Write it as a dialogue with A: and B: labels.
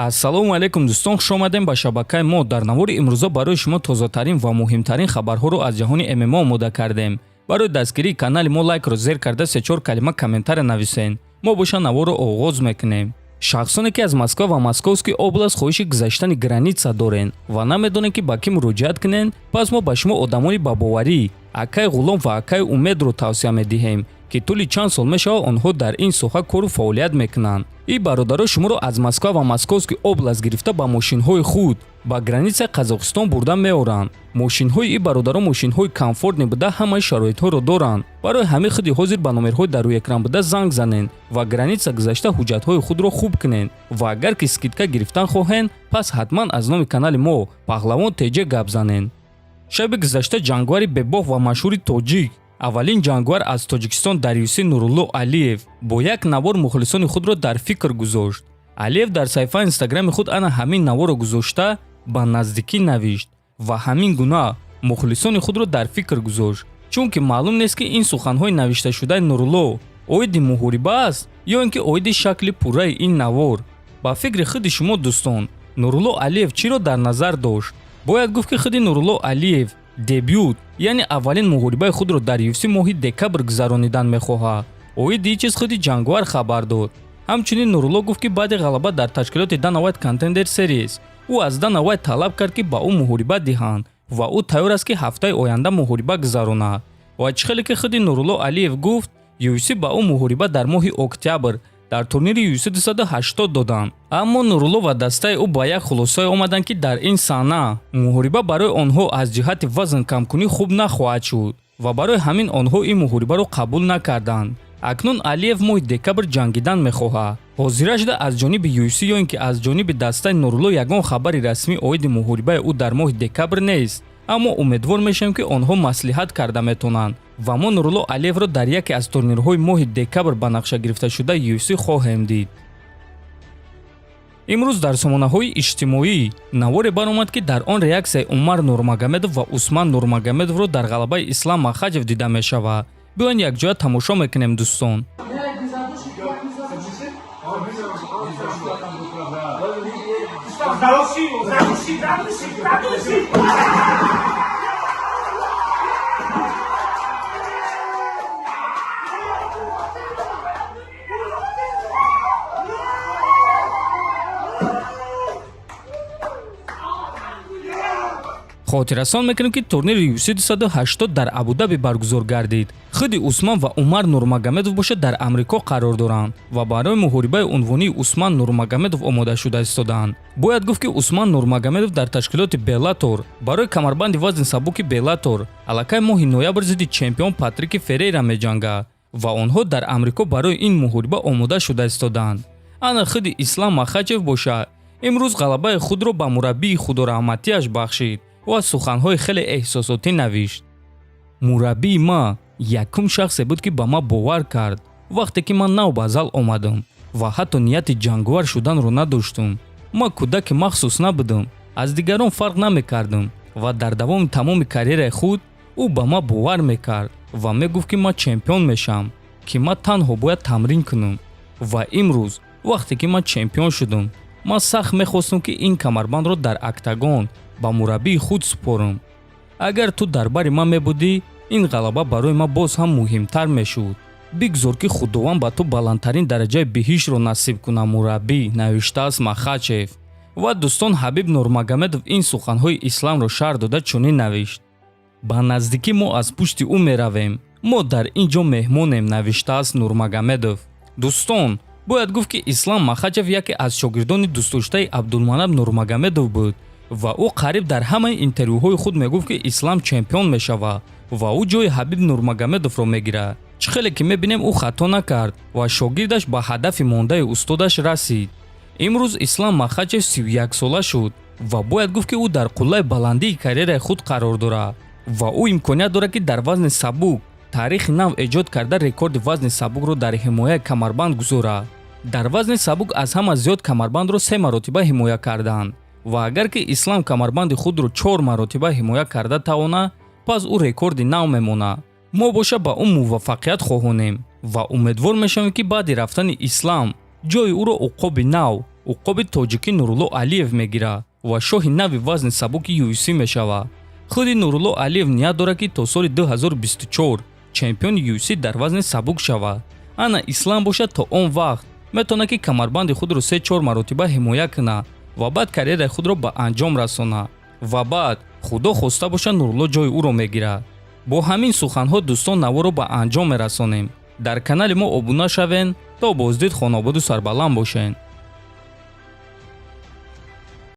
A: ассалому алайкум дӯстон, хуш омадем ба шабакаи мо. дар навори имрӯза барои шумо тозатарин ва муҳимтарин хабарҳоро аз ҷаҳони ММО омода кардем. барои дастгирии канали мо лайкро зер карда 3-4 калима комментария нависен. мо боша наворро оғоз мекунем. шахсоне ки аз Москва ва Московский област хоҳиши гузаштани граница дорен ва намедонем ки ба кӣ муроҷиат кунен, пас мо ба шумо одамони бабоварӣ, акаи ғулом ва акаи умедро тавсия медиҳем ки тӯли чанд сол мешавад онҳо дар ин соҳа кору фаъолият мекунанд. ин бародаро шуморо аз Москва ва Московский област гирифта ба мошинҳои худ ба границаи Қазоқистон бурда меоранд. мошинҳои ин бародаро мошинҳои комфортни буда ҳамаи шароитҳоро доранд. барои ҳамин худи ҳозир ба номерҳои дар рӯи экран буда занг занен ва граница гузашта ҳуҷҷатҳои худро хуб кунен ва агар ки скидка гирифтан хоҳен, пас ҳатман аз номи канали мо Паҳлавон теҷе гап занен. шаби гузашта ҷангвари бебоҳ ва машҳури тоҷик, аввалин ҷангвар аз Тоҷикистон Дарюси Нурулло Алиев бо як навор мухлисони худро дар фикр гузошт. Алиев дар саҳифаи инстаграми худ ана ҳамин наворро гузошта ба наздикӣ навишт ва ҳамин гуна мухлисони худро дар фикр гузошт, чунки маълум нест ки ин суханҳои навишташудаи Нурулло оиди муҳориба аст ё ин ки оиди шакли пурраи ин навор. ба фикри худи шумо дӯстон, Нурулло Алиев чиро дар назар дошт? бояд гуфт ки худи Нурулло Алиев дебют, яъне аввалин муҳорибаи худро дар UFC моҳи декабр гузаронидан мехоҳад. оиди ин чиз худи ҷангвар хабар дод. ҳамчунин Нурулло гуфт ки баъди ғалаба дар ташкилоти Dana White Contender Series ӯ аз Dana White талаб кард ки ба ӯ муҳориба диҳанд ва ӯ тайёр аст ки ҳафтаи оянда муҳориба гузаронад. ва чӣ хеле ки худи Нурулло Алиев гуфт, UFC ба ӯ муҳориба дар моҳи октябр дар турнири UFC 280 доданд. аммо Нурулло ва дастаи ӯ ба як хулосае омаданд ки дар ин саҳна муҳориба барои онҳо аз ҷиҳати вазн камкунӣ хуб нахоҳад шуд ва барои ҳамин онҳо ин муҳорибаро қабул накарданд. акнун Алиев моҳи декабр ҷангидан мехоҳад. ҳозира шуда аз ҷониби UFC ё ин ки аз ҷониби дастаи Нурулло ягон хабари расмӣ оиди муҳорибаи ӯ дар моҳи декабр нест, аммо умедвор мешавем ки онҳо маслиҳат карда метавонанд ва мо Нурулло Алиевро дар яке аз турнирҳои моҳи декабр ба нақша гирифташудаи UFC хоҳем дид. имрӯз дар сомонаҳои иҷтимоӣ наворе баромад ки дар он реаксияи Умар Нурмагомедов ва Усман Нурмагомедовро дар ғалабаи Ислам Махачев дида мешавад. биён якҷоя тамошо мекунем дӯстон. хотиррасон мекунем ки турнири UFC 280 дар Абу-Даби баргузор гардид. худи Усман ва Умар Нурмагомедов боша дар Амрико қарор доранд ва барои муҳорибаи унвонии Усман Нурмагомедов омода шуда истоданд. бояд гуфт ки Усман Нурмагомедов дар ташкилоти Беллатор барои камарбанди вазни сабуки Беллатор аллакай моҳи ноябр зидди чемпион Патрики Ферейра меҷангад ва онҳо дар Амрико барои ин муҳориба омода шуда истоданд. ана худи Ислам Махачев боша имрӯз ғалабаи худро ба мураббии худораҳматиаш бахшид ва суханҳои хеле эҳсосотӣ навишт. мураббии ма якум шахсе буд ки ба ма бовар кард вақте ки ман нав ба зал омадам ва ҳатто нияти ҷангвар шуданро надоштум. ма кӯдаки махсус набудам, аз дигарон фарқ намекардам ва дар давоми тамоми карьераи худ ӯ ба ма бовар мекард ва мегуфт ки ма чемпион мешам, ки ма танҳо бояд тамрин кунам. ва имрӯз вақте ки ма чемпион шудам, ма сахт мехостам ки ин камарбандро дар октагон ба мураббии худ супорам. агар ту дар бари ман мебудӣ, ин ғалаба барои ман боз ҳам муҳимтар мешуд. бигзор ки худованд ба ту баландтарин дараҷаи биҳиштро насиб кунад, мураббӣ, навиштааст Махачев. ва дӯстон, Ҳабиб Нурмагомедов ин суханҳои Исламро шарҳ дода чунин навишт: ба наздикӣ мо аз пушти ӯ меравем, мо дар ин ҷо меҳмонем, навиштааст Нурмагомедов. дӯстон, бояд гуфт ки Ислам Махачев яке аз шогирдони дӯстдоштаи Абдулманап Нурмагомедов буд ва ӯ қариб дар ҳамаи интервюҳои худ мегуфт ки Ислам чемпион мешавад ва ӯ ҷои Ҳабиб Нурмагомедовро мегирад. чӣ хеле ки мебинем ӯ хато накард ва шогирдаш ба ҳадафи мондаи устодаш расид. имрӯз Ислам Махачев 31 сола шуд ва бояд гуфт ки ӯ дар қуллаи баландии карьераи худ қарор дорад ва ӯ имконият дорад ки дар вазни сабук таърихи нав эҷод карда рекорди вазни сабукро дар ҳимояи камарбанд гузорад. дар вазни сабук аз ҳама зиёд камарбандро 3 маротиба ҳимоя карданд ва агар ки Ислам камарбанди худро 4 маротиба ҳимоя карда тавонад, пас ӯ рекорди нав мемонад. мо боша ба ӯ муваффақият хоҳонем ва умедвор мешавем ки баъди рафтани Ислам ҷои ӯро уқоби нав уқоби тоҷикӣ Нурулло Алиев мегирад ва шоҳи нави вазни сабуки UFC мешавад. худи Нурулло Алиев ният дорад ки то соли 2024 чемпиони UFC дар вазни сабук шавад. ана Ислам бошад то он вақт метавонад ки камарбанди худро 3-4 маротиба ҳимоя кунад ва баъд карьераи худро ба анҷом расонад ва баъд худо хоста бошад Нурулло ҷои ӯро мегирад. бо ҳамин суханҳо дӯстон наворо ба анҷом мерасонем. дар канали мо обуна шавен то боздид хонободу сарбаланд бошен.